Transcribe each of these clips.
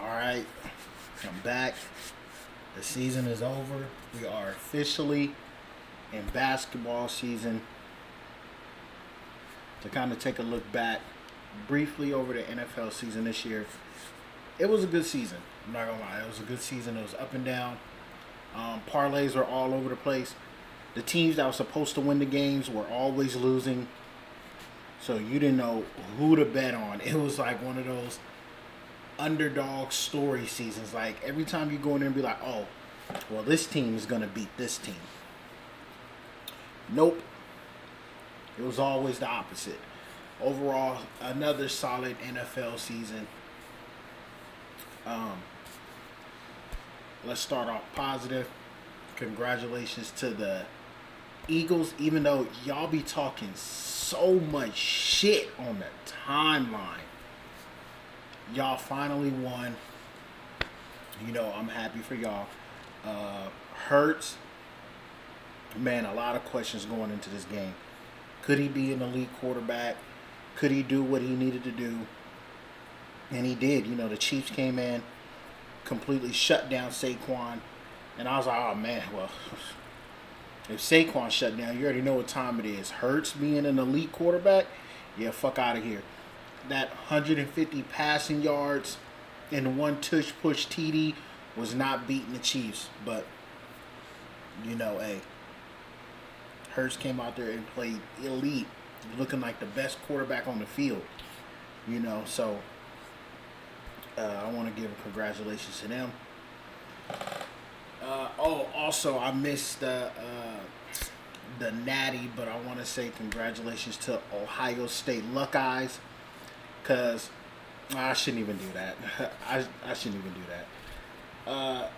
All right, I'm back. The season is over. We are officially in basketball season. To kind of take a look back briefly over the NFL season this year, it was a good season. I'm not gonna lie, it was a good season. It was up and down. Parlays were all over the place. The teams that were supposed to win the games were always losing, so you didn't know who to bet on. It was like one of those underdog story seasons. Like every time you go in there and be like, oh, well, this team is gonna beat this team. Nope. It was always the opposite. Overall, another solid NFL season. Um, let's start off positive. Congratulations to the Eagles, even though y'all be talking so much shit on the timeline. Y'all finally won. You know, I'm happy for y'all. Hurts, man, a lot of questions going into this game. Could he be an elite quarterback? Could he do what he needed to do? And he did. You know, the Chiefs came in, completely shut down Saquon. And I was like, oh, man, well, if Saquon shut down, you already know what time it is. Hurts being an elite quarterback, yeah, fuck out of here. That 150 passing yards and one tush push TD was not beating the Chiefs. But, you know, hey, Hurts came out there and played elite, looking like the best quarterback on the field. You know, so I want to give congratulations to them. Also, I missed the Natty, but I want to say congratulations to Ohio State Buckeyes, because I shouldn't even do that. I shouldn't even do that.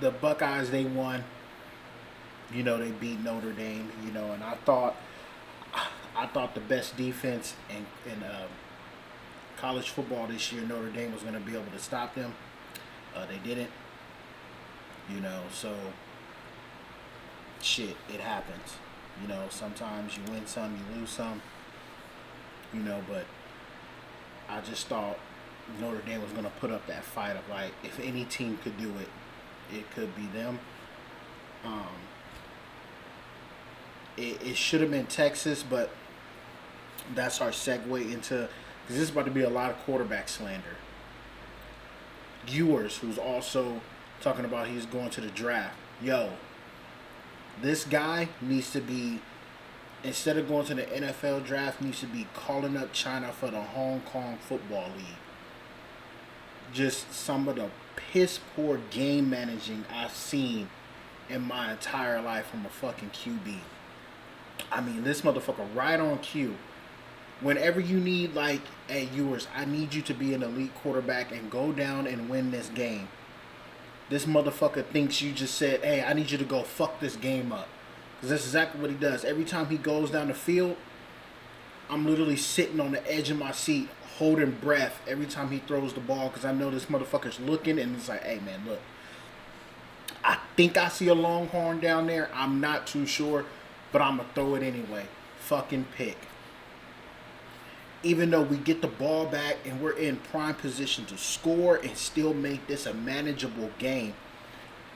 The Buckeyes, they won. You know, they beat Notre Dame. You know, and I thought the best defense in college football this year, Notre Dame, was going to be able to stop them. They didn't. You know, so shit, it happens. You know, sometimes you win some, you lose some. You know, but I just thought Notre Dame was going to put up that fight of, like, if any team could do it, it could be them. It should have been Texas, but that's our segue into, because this is about to be a lot of quarterback slander. Ewers, who's also talking about he's going to the draft. Yo, this guy needs to be, instead of going to the NFL draft, needs to be calling up China for the Hong Kong Football League. Just some of the piss poor game managing I've seen in my entire life from a fucking QB. I mean, this motherfucker right on cue. Whenever you need, like, hey, Ewers, I need you to be an elite quarterback and go down and win this game. This motherfucker thinks you just said, hey, I need you to go fuck this game up. Because that's exactly what he does. Every time he goes down the field, I'm literally sitting on the edge of my seat, holding breath every time he throws the ball, because I know this motherfucker's looking, and it's like, hey, man, look. I think I see a longhorn down there. I'm not too sure, but I'm going to throw it anyway. Fucking pick. Even though we get the ball back and we're in prime position to score and still make this a manageable game,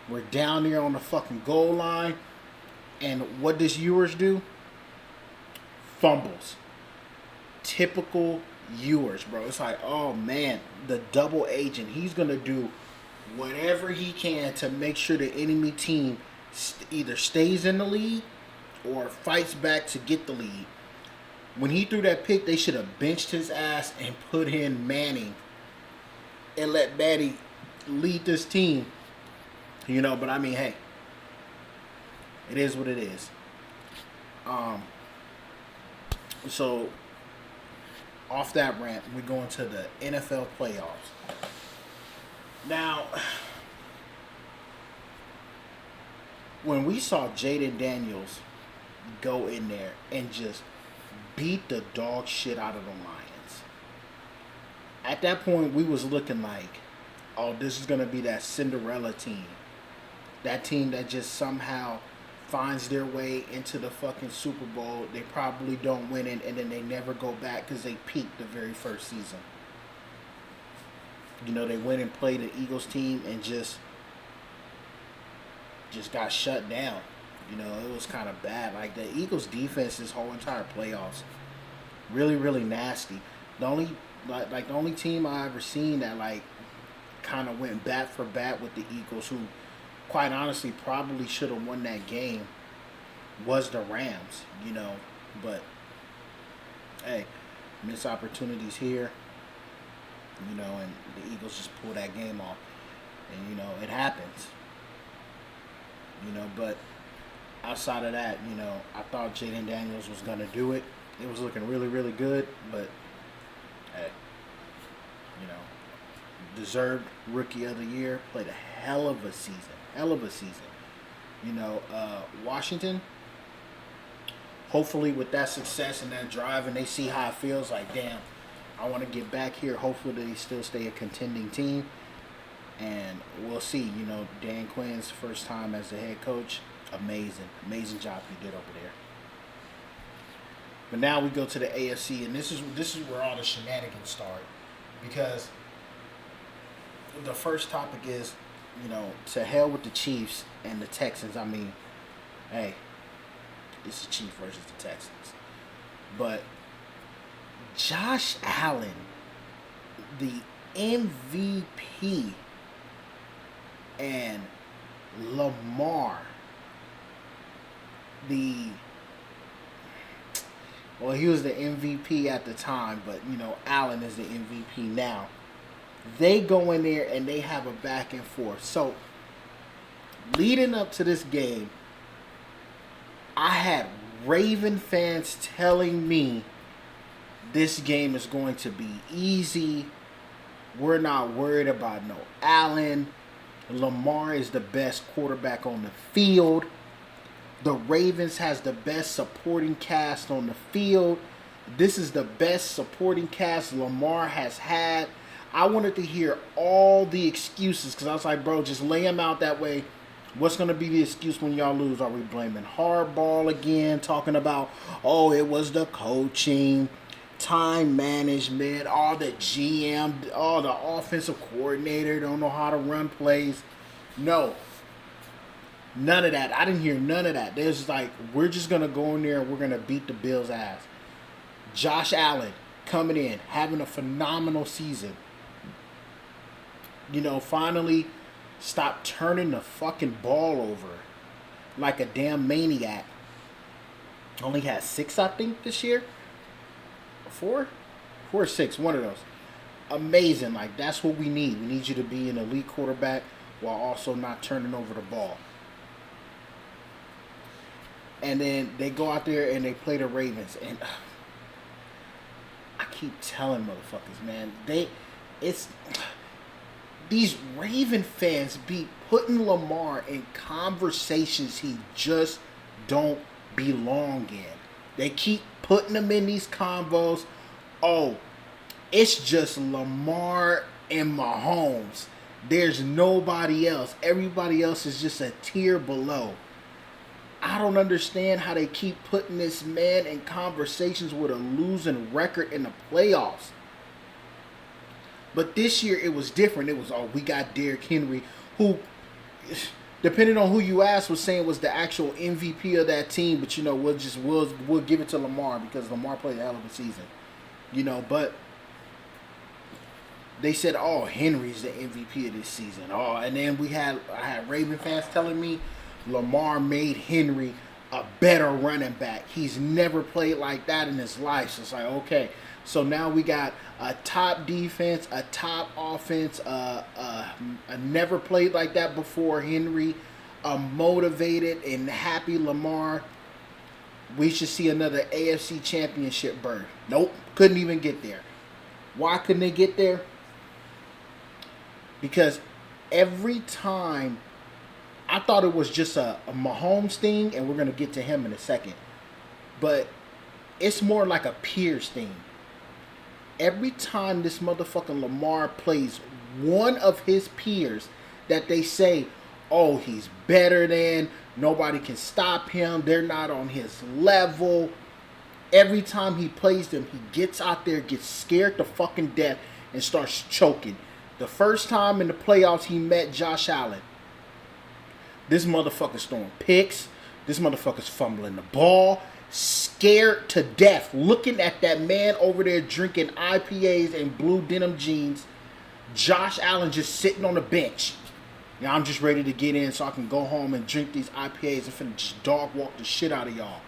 we're down there on the fucking goal line, and what does Ewers do? Fumbles. Typical Ewers, bro. It's like, oh man, the double agent. He's going to do whatever he can to make sure the enemy team either stays in the lead or fights back to get the lead. When he threw that pick, they should have benched his ass and put in Manning and let Batty lead this team. You know, but I mean, hey, it is what it is. So, off that rant, we go into the NFL playoffs. Now, when we saw Jaden Daniels go in there and just beat the dog shit out of the Lions, at that point we was looking like, oh, this is going to be that Cinderella team. That team that just somehow finds their way into the fucking Super Bowl. They probably don't win it, and then they never go back because they peaked the very first season. You know, they went and played the Eagles team and just got shut down. You know, it was kind of bad. Like the Eagles defense this whole entire playoffs, really, really nasty. The only the only team I ever seen that like kind of went bat for bat with the Eagles, who quite honestly probably should have won that game, was the Rams. You know, but hey, missed opportunities here. You know, and the Eagles just pulled that game off, and you know it happens. You know, but outside of that, you know, I thought Jaden Daniels was gonna do it. It was looking really, really good, but hey, you know, deserved Rookie of the Year. Played a hell of a season. Hell of a season. You know, Washington, hopefully with that success and that drive and they see how it feels, like, damn, I want to get back here. Hopefully they still stay a contending team. And we'll see. You know, Dan Quinn's first time as the head coach. Amazing job he did over there. But now we go to the AFC, and this is where all the shenanigans start, because the first topic is, you know, to hell with the Chiefs and the Texans. I mean, hey, it's the Chiefs versus the Texans, but Josh Allen, the MVP, and Lamar, he was the MVP at the time, but you know, Allen is the MVP now. They go in there and they have a back and forth. So, leading up to this game, I had Raven fans telling me this game is going to be easy. We're not worried about no Allen. Lamar is the best quarterback on the field. The Ravens has the best supporting cast on the field. This is the best supporting cast Lamar has had. I wanted to hear all the excuses, because I was like, bro, just lay them out that way. What's going to be the excuse when y'all lose? Are we blaming hardball again? Talking about, oh, it was the coaching, time management, all the GM, all the offensive coordinator don't know how to run plays. No. None of that. I didn't hear none of that. There's like, we're just going to go in there and we're going to beat the Bills' ass. Josh Allen coming in, having a phenomenal season. You know, finally stop turning the fucking ball over like a damn maniac. Only had 6, I think, this year. 4 or 6, one of those. Amazing. Like, that's what we need. We need you to be an elite quarterback while also not turning over the ball. And then they go out there and they play the Ravens. And I keep telling motherfuckers, man, these Raven fans be putting Lamar in conversations he just don't belong in. They keep putting him in these combos. Oh, it's just Lamar and Mahomes. There's nobody else. Everybody else is just a tier below. I don't understand how they keep putting this man in conversations with a losing record in the playoffs. But this year it was different. It was, we got Derrick Henry, who, depending on who you ask, was saying was the actual MVP of that team. But you know, we'll give it to Lamar because Lamar played a hell of a season. You know, but they said, Henry's the MVP of this season. And then I had Raven fans telling me Lamar made Henry a better running back. He's never played like that in his life. So it's like, okay. So now we got a top defense, a top offense, a never played like that before Henry, a motivated and happy Lamar. We should see another AFC championship berth. Nope, couldn't even get there. Why couldn't they get there? Because every time, I thought it was just a Mahomes thing, and we're going to get to him in a second. But it's more like a Pierce thing. Every time this motherfucking Lamar plays one of his peers that they say, he's better than, nobody can stop him, they're not on his level. Every time he plays them, he gets out there, gets scared to fucking death, and starts choking. The first time in the playoffs he met Josh Allen, this motherfucker's throwing picks. This motherfucker's fumbling the ball. Scared to death. Looking at that man over there drinking IPAs and blue denim jeans. Josh Allen just sitting on the bench. Now I'm just ready to get in so I can go home and drink these IPAs and finna just dog walk the shit out of y'all.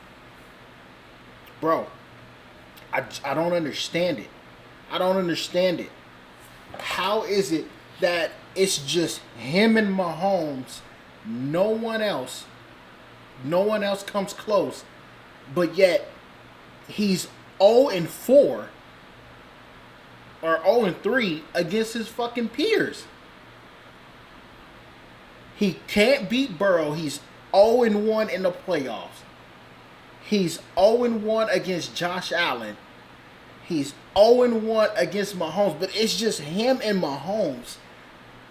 Bro, I don't understand it. I don't understand it. How is it that it's just him and Mahomes, no one else comes close, but yet he's 0-4 or 0-3 against his fucking peers? He can't beat Burrow. He's 0-1 in the playoffs. He's 0-1 against Josh Allen. He's 0-1 against Mahomes. But it's just him and Mahomes.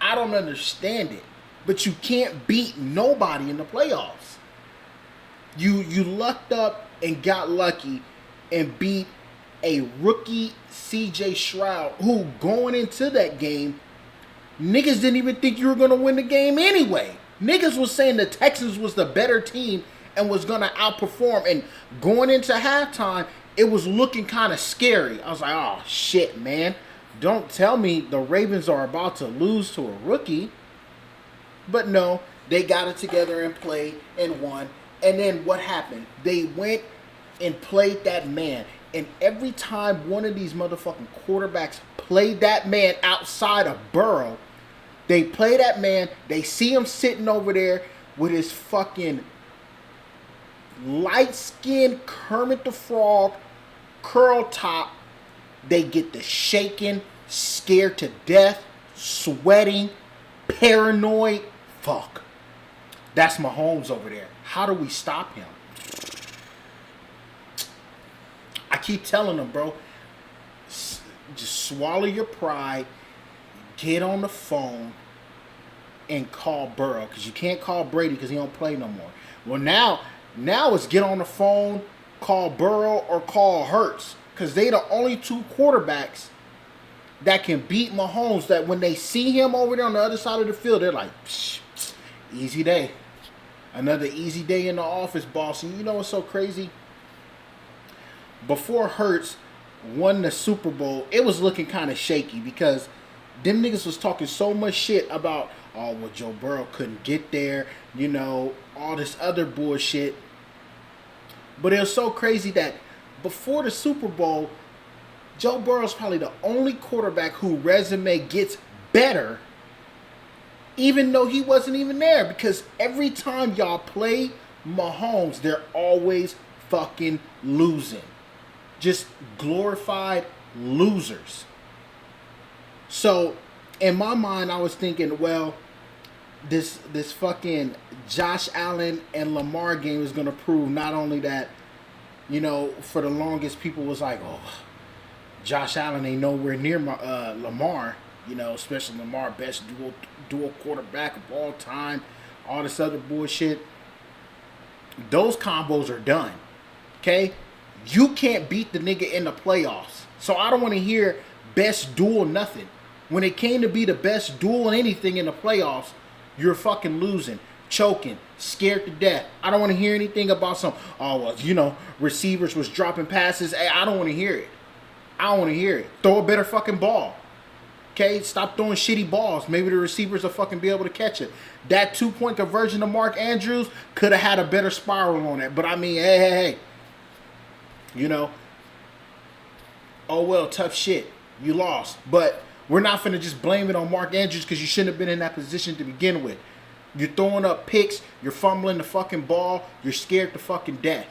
I don't understand it. But you can't beat nobody in the playoffs. You lucked up and got lucky and beat a rookie CJ Stroud who going into that game, niggas didn't even think you were going to win the game anyway. Niggas was saying the Texans was the better team and was going to outperform. And going into halftime, it was looking kind of scary. I was like, oh, shit, man. Don't tell me the Ravens are about to lose to a rookie. But no, they got it together and played and won. And then what happened? They went and played that man. And every time one of these motherfucking quarterbacks played that man outside of Burrow, they play that man, they see him sitting over there with his fucking light-skinned Kermit the Frog curl top. They get the shaking, scared to death, sweating, paranoid. Fuck. That's Mahomes over there. How do we stop him? I keep telling them, bro, just swallow your pride, get on the phone, and call Burrow. Because you can't call Brady because he don't play no more. Well, now it's get on the phone, call Burrow, or call Hurts. Because they the only two quarterbacks that can beat Mahomes, that when they see him over there on the other side of the field, they're like, psh, easy day. Another easy day in the office, boss. And you know what's so crazy? Before Hurts won the Super Bowl, it was looking kind of shaky because them niggas was talking so much shit about, oh, well, Joe Burrow couldn't get there, you know, all this other bullshit. But it was so crazy that before the Super Bowl, Joe Burrow's probably the only quarterback whose resume gets better even though he wasn't even there. Because every time y'all play Mahomes, they're always fucking losing. Just glorified losers. So, in my mind, I was thinking, well, this fucking Josh Allen and Lamar game is going to prove not only that, you know, for the longest people was like, oh, Josh Allen ain't nowhere near Lamar, you know, especially Lamar, best dual quarterback of all time, all this other bullshit. Those combos are done, okay? You can't beat the nigga in the playoffs. So I don't want to hear best duel nothing. When it came to be the best duel in anything in the playoffs, you're fucking losing, choking, scared to death. I don't want to hear anything about some, oh, well, you know, receivers was dropping passes. Hey, I don't want to hear it. I don't want to hear it. Throw a better fucking ball. Okay? Stop throwing shitty balls. Maybe the receivers will fucking be able to catch it. That 2-point conversion of Mark Andrews could have had a better spiral on it. But I mean, hey. You know, oh well, tough shit. You lost. But we're not finna just blame it on Mark Andrews because you shouldn't have been in that position to begin with. You're throwing up picks. You're fumbling the fucking ball. You're scared to fucking death.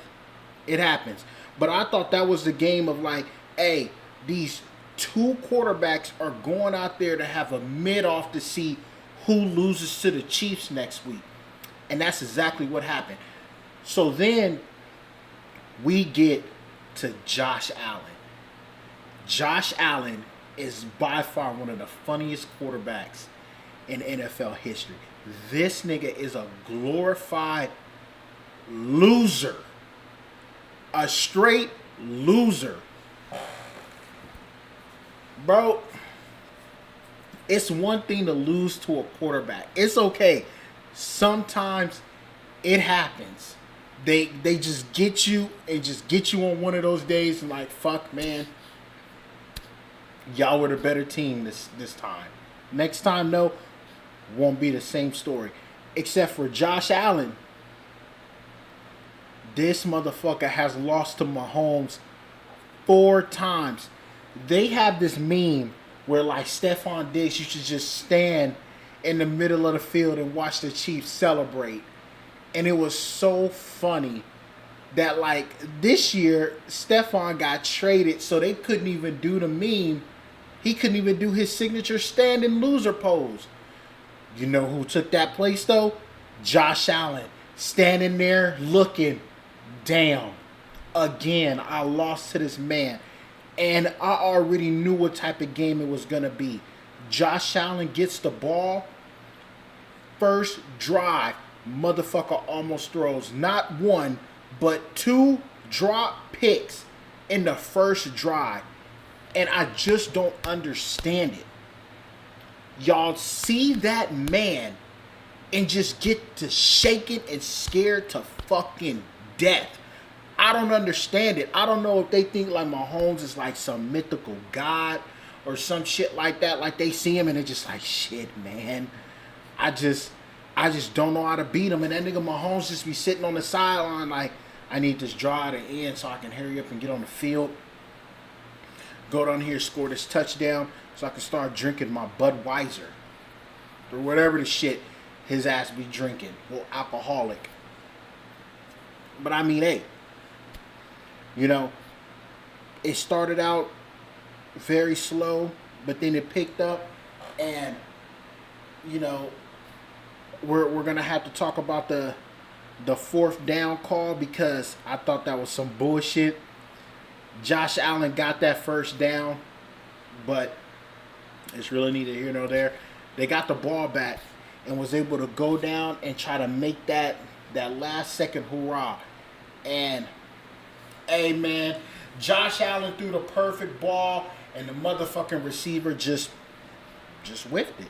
It happens. But I thought that was the game of like, hey, these two quarterbacks are going out there to have a mid-off to see who loses to the Chiefs next week. And that's exactly what happened. So then we get to Josh Allen. Josh Allen is by far one of the funniest quarterbacks in NFL history. This nigga is a glorified loser. A straight loser. Bro, It's one thing to lose to a quarterback. It's okay. Sometimes it happens. They just get you and just get you on one of those days and like, fuck, man, y'all were the better team this time. Next time, though, won't be the same story. Except for Josh Allen. This motherfucker has lost to Mahomes 4 times. They have this meme where, like, Stephon Diggs used to just stand in the middle of the field and watch the Chiefs celebrate. And it was so funny that, like, this year, Stephon got traded, so they couldn't even do the meme. He couldn't even do his signature standing loser pose. You know who took that place, though? Josh Allen. Standing there looking, damn, again, I lost to this man. And I already knew what type of game it was going to be. Josh Allen gets the ball. First drive, motherfucker almost throws not 1, but 2 drop picks in the first drive. And I just don't understand it. Y'all see that man and just get to shaking and scared to fucking death. I don't understand it. I don't know if they think like Mahomes is like some mythical god or some shit like that. Like they see him and they're just like, shit, man. I just don't know how to beat him. And that nigga Mahomes just be sitting on the sideline like, I need this draw to end so I can hurry up and get on the field. Go down here, score this touchdown so I can start drinking my Budweiser. Or whatever the shit his ass be drinking. Well, alcoholic. But I mean, hey. You know, it started out very slow, but then it picked up. And, you know, we're going to have to talk about the 4th down call because I thought that was some bullshit. Josh Allen got that 1st down, but it's really neither here nor there. They got the ball back and was able to go down and try to make that last second hurrah. And, hey, man, Josh Allen threw the perfect ball and the motherfucking receiver just whiffed it.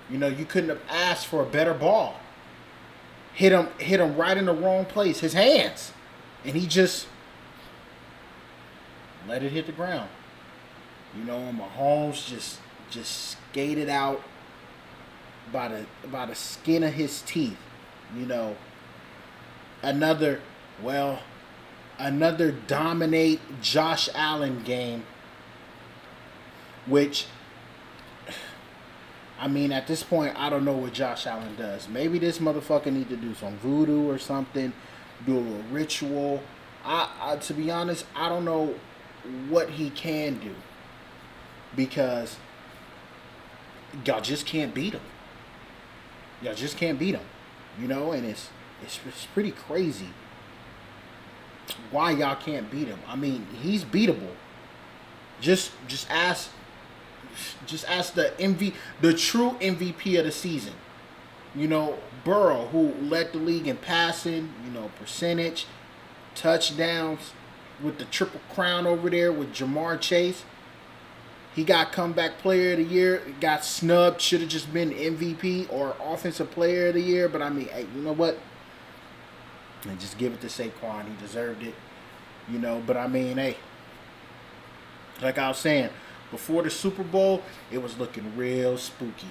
You know, you couldn't have asked for a better ball. Hit him right in the wrong place, his hands. And he just let it hit the ground. You know, and Mahomes just skated out by the skin of his teeth. You know, another dominate Josh Allen game, which, I mean, at this point, I don't know what Josh Allen does. Maybe this motherfucker need to do some voodoo or something, do a little ritual. I to be honest, I don't know what he can do because y'all just can't beat him. Y'all just can't beat him, you know, and it's pretty crazy why y'all can't beat him. I mean, he's beatable. Just ask the true MVP of the season. You know, Burrow, who led the league in passing, you know, percentage, touchdowns, with the triple crown over there with Jamar Chase. He got comeback player of the year, got snubbed, should have just been MVP or offensive player of the year. But I mean, hey, you know what? And just give it to Saquon. He deserved it. You know, but I mean, hey, like I was saying, before the Super Bowl, it was looking real spooky.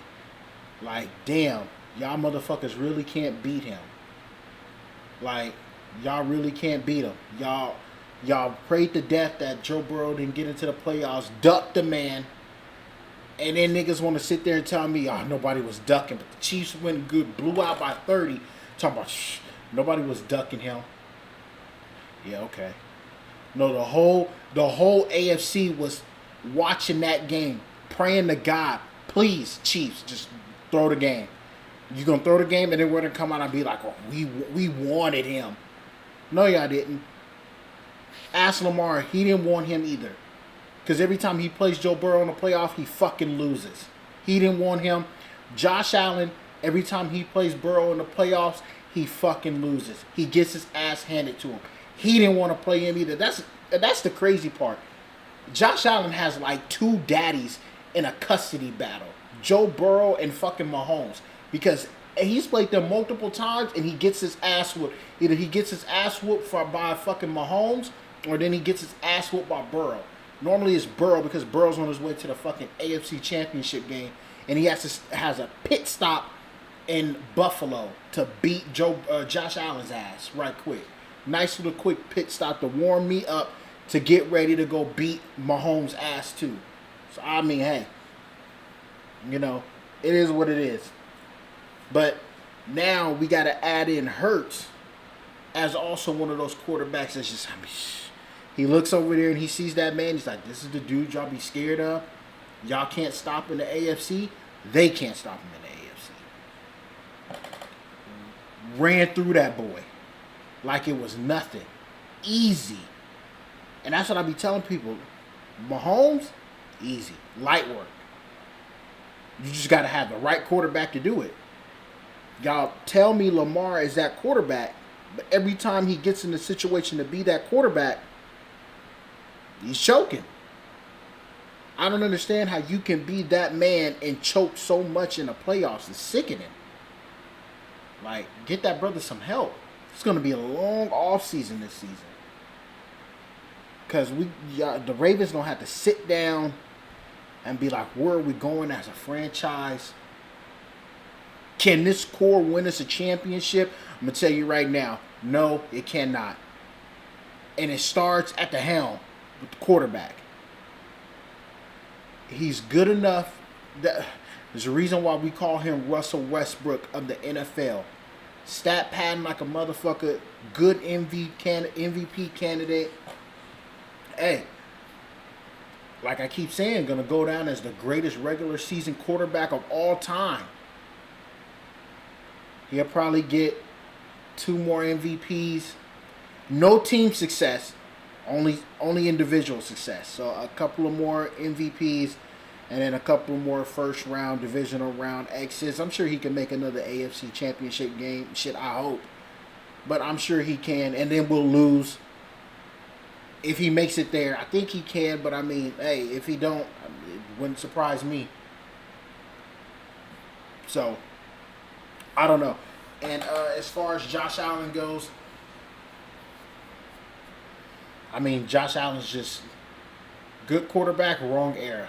Like, damn, y'all motherfuckers really can't beat him. Like, y'all really can't beat him. Y'all prayed to death that Joe Burrow didn't get into the playoffs, ducked the man, and then niggas want to sit there and tell me, oh, nobody was ducking, but the Chiefs went good, blew out by 30. Talking about, nobody was ducking him. Yeah, okay. No, the whole AFC was watching that game, praying to God, please, Chiefs, just throw the game. You gonna throw the game, and then we're gonna come out and be like, oh, we wanted him. No, y'all didn't. Ask Lamar, he didn't want him either. Because every time he plays Joe Burrow in the playoff, he fucking loses. He didn't want him. Josh Allen, every time he plays Burrow in the playoffs, he fucking loses. He gets his ass handed to him. He didn't want to play him either. That's the crazy part. Josh Allen has like 2 daddies in a custody battle. Joe Burrow and fucking Mahomes, because he's played them multiple times and he gets his ass whooped. Either he gets his ass whooped by fucking Mahomes, or then he gets his ass whooped by Burrow. Normally it's Burrow because Burrow's on his way to the fucking AFC Championship game, and he has a pit stop in Buffalo to beat Josh Allen's ass right quick. Nice little quick pit stop to warm me up to get ready to go beat Mahomes' ass too. So I mean, hey, it is what it is. But now we got to add in Hurts as also one of those quarterbacks that's just, he looks over there and he sees that man. He's like, this is the dude y'all be scared of. Y'all can't stop him in the AFC. They can't stop him in the AFC. Ran through that boy like it was nothing. Easy. And that's what I be telling people. Mahomes, easy. Light work. You just got to have the right quarterback to do it. Y'all tell me Lamar is that quarterback, but every time he gets in the situation to be that quarterback, he's choking. I don't understand how you can be that man and choke so much in the playoffs. It's sickening. Like, get that brother some help. It's going to be a long offseason this season. Because the Ravens don't have to sit down and be like, where are we going as a franchise? Can this core win us a championship? I'm going to tell you right now, no, it cannot. And it starts at the helm with the quarterback. He's good enough. There's a reason why we call him Russell Westbrook of the NFL. Stat pattern like a motherfucker. Good MVP candidate. Hey, like I keep saying, going to go down as the greatest regular season quarterback of all time. He'll probably get 2 more MVPs. No team success, only individual success. So a couple of more MVPs, and then a couple more first round, divisional round exits. I'm sure he can make another AFC Championship game. Shit, I hope. But I'm sure he can, and then we'll lose. If he makes it there, I think he can, but I mean, hey, if he don't, it wouldn't surprise me. So, I don't know. And as far as Josh Allen goes, I mean, Josh Allen's just good quarterback, wrong era.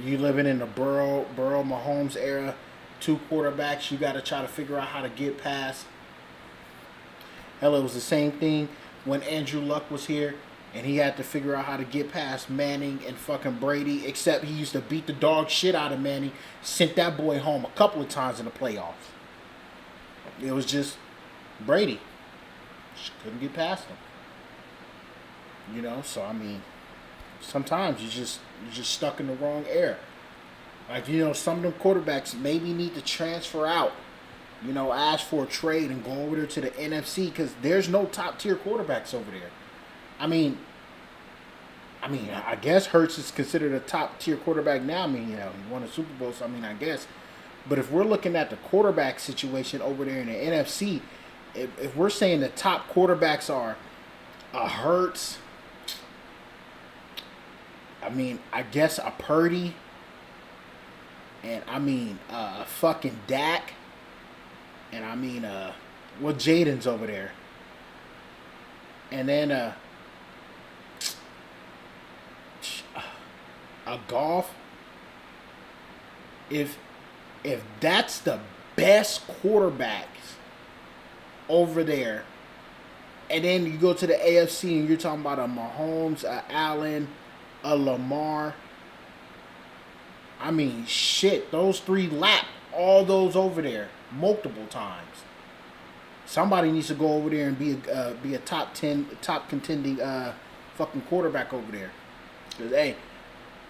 You living in the Burrow Mahomes era, 2 quarterbacks you got to try to figure out how to get past. Hell, it was the same thing when Andrew Luck was here and he had to figure out how to get past Manning and fucking Brady, except he used to beat the dog shit out of Manning, sent that boy home a couple of times in the playoffs. It was just Brady. Just couldn't get past him. So I mean, sometimes you're just stuck in the wrong era. Like, some of them quarterbacks maybe need to transfer out. Ask for a trade and go over there to the NFC, because there's no top tier quarterbacks over there. I mean, I guess Hurts is considered a top tier quarterback now. I mean, he won a Super Bowl, so I mean, I guess. But if we're looking at the quarterback situation over there in the NFC, if we're saying the top quarterbacks are a Hurts, I mean, I guess a Purdy, and I mean, a fucking Dak. And I mean, Jaden's over there. And then a Goff. If that's the best quarterbacks over there, and then you go to the AFC and you're talking about a Mahomes, a Allen, a Lamar. I mean, shit, those 3 lap all those over there multiple times. Somebody needs to go over there and be a top 10, top contending fucking quarterback over there. Because, hey,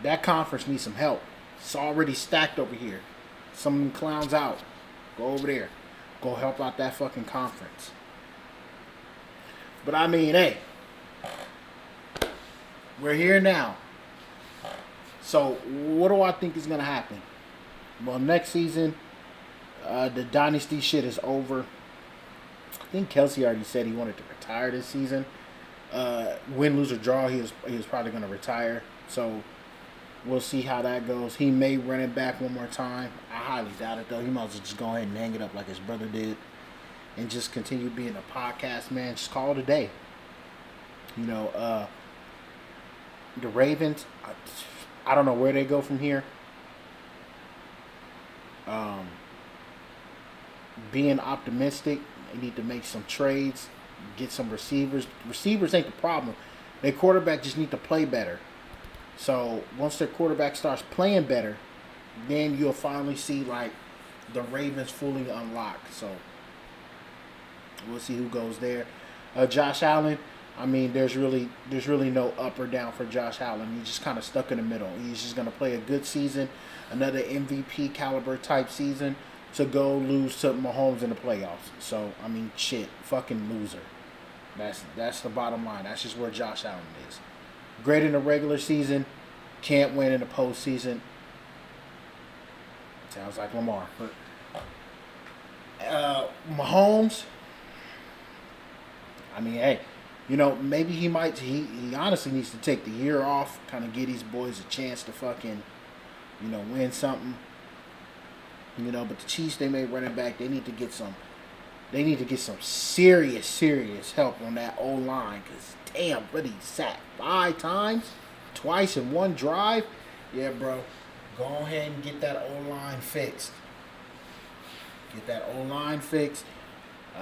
that conference needs some help. It's already stacked over here. Some of them clowns out. Go over there. Go help out that fucking conference. But I mean, hey, we're here now. So what do I think is going to happen? Well, next season, the dynasty shit is over. I think Kelsey already said he wanted to retire this season. Win, lose, or draw, he was probably going to retire. So We'll see how that goes. He may run it back one more time. I highly doubt it, though. He might as well just go ahead and hang it up like his brother did and just continue being a podcast man. Just call it a day. You know, the Ravens, I don't know where they go from here. Being optimistic, they need to make some trades, get some receivers. Receivers ain't the problem. Their quarterback just need to play better. So once their quarterback starts playing better, then you'll finally see like the Ravens fully unlocked. So we'll see who goes there. Josh Allen, I mean, there's really no up or down for Josh Allen. He's just kind of stuck in the middle. He's just gonna play a good season, another MVP caliber type season, to go lose to Mahomes in the playoffs. So I mean, shit, fucking loser. That's the bottom line. That's just where Josh Allen is. Great in the regular season, can't win in the postseason. Sounds like Lamar. But Mahomes, I mean, hey, you know, maybe he might. He honestly needs to take the year off, kind of give these boys a chance to fucking, you know, win something. You know, but the Chiefs, they may run it back. They need to get some. They need to get some serious help on that O-line. Because, damn, but he sacked 5 times, twice in one drive. Yeah, bro. Go ahead and get that O-line fixed. Get that O-line fixed.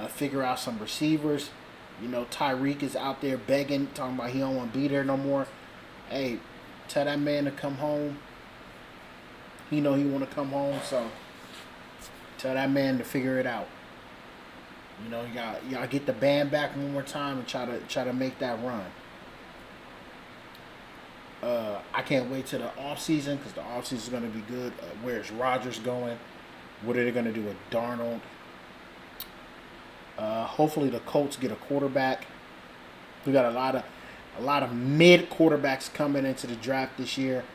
Figure out some receivers. You know, Tyreek is out there begging, talking about he don't want to be there no more. Hey, tell that man to come home. He know he want to come home, so tell that man to figure it out. You know, y'all get the band back one more time and try to make that run. I can't wait till the offseason because the offseason is going to be good. Where's Rodgers going? What are they going to do with Darnold? Hopefully the Colts get a quarterback. We got a lot of mid quarterbacks coming into the draft this year,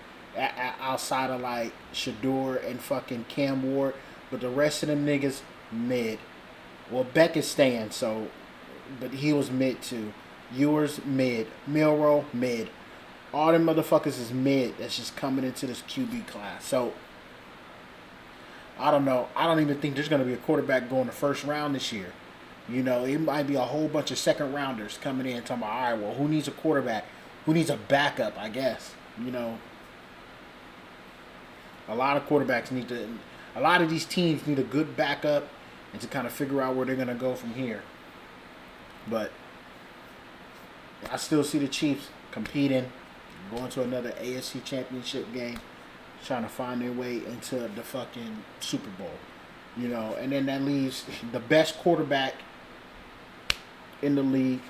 outside of like Shador and fucking Cam Ward, but the rest of them niggas mid. Well, Beck is staying, so, but he was mid too. Ewers mid, Milrow mid. All them motherfuckers is mid. That's just coming into this QB class. So I don't know. I don't even think there's going to be a quarterback going the first round this year. You know, it might be a whole bunch of second rounders coming in talking about, all right, well, who needs a quarterback? Who needs a backup, I guess. You know, a lot of quarterbacks need to, a lot of these teams need a good backup and to kind of figure out where they're going to go from here. But I still see the Chiefs competing, going to another AFC championship game, trying to find their way into the fucking Super Bowl. You know, and then that leaves the best quarterback in the league,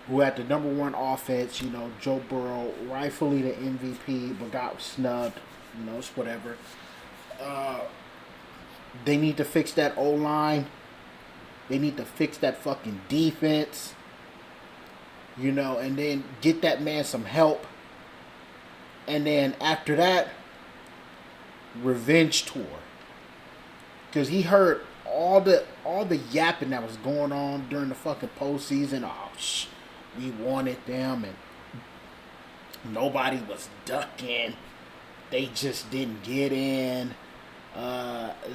who had the #1 offense, you know, Joe Burrow, rightfully the MVP, but got snubbed. You know, it's whatever. They need to fix that O-line. They need to fix that fucking defense. You know, and then get that man some help. And then after that, revenge tour. Because he heard all the yapping that was going on during the fucking postseason. Oh, we wanted them and nobody was ducking. They just didn't get in.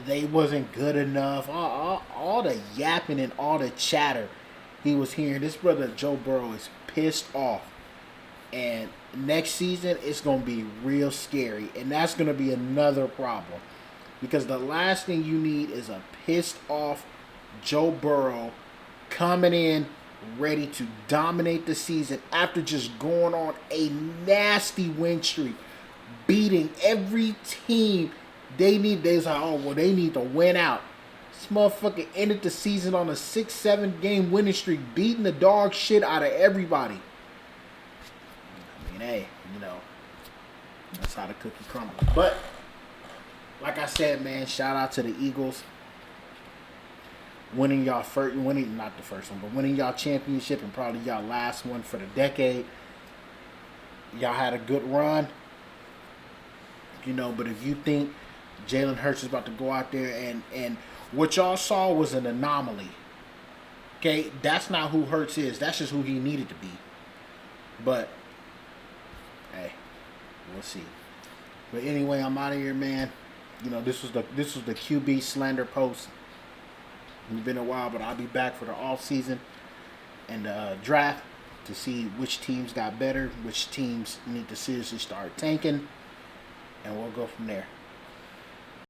They wasn't good enough. All the yapping and all the chatter he was hearing. This brother Joe Burrow is pissed off. And next season, it's going to be real scary. And that's going to be another problem. Because the last thing you need is a pissed off Joe Burrow coming in ready to dominate the season after just going on a nasty win streak, beating every team they need. They was like, oh, well, they need to win out. This motherfucker ended the season on a 6-7 game winning streak, beating the dog shit out of everybody. I mean, hey, you know, that's how the cookie crumbles. But like I said, man, shout out to the Eagles. Winning y'all first, not the first one, but winning y'all championship and probably y'all last one for the decade. Y'all had a good run. You know, but if you think Jalen Hurts is about to go out there and what y'all saw was an anomaly. Okay, that's not who Hurts is. That's just who he needed to be. But hey, we'll see. But anyway, I'm out of here, man. You know, this was the QB slander post. It's been a while, but I'll be back for the off season and draft to see which teams got better, which teams need to seriously start tanking, and we'll go from there.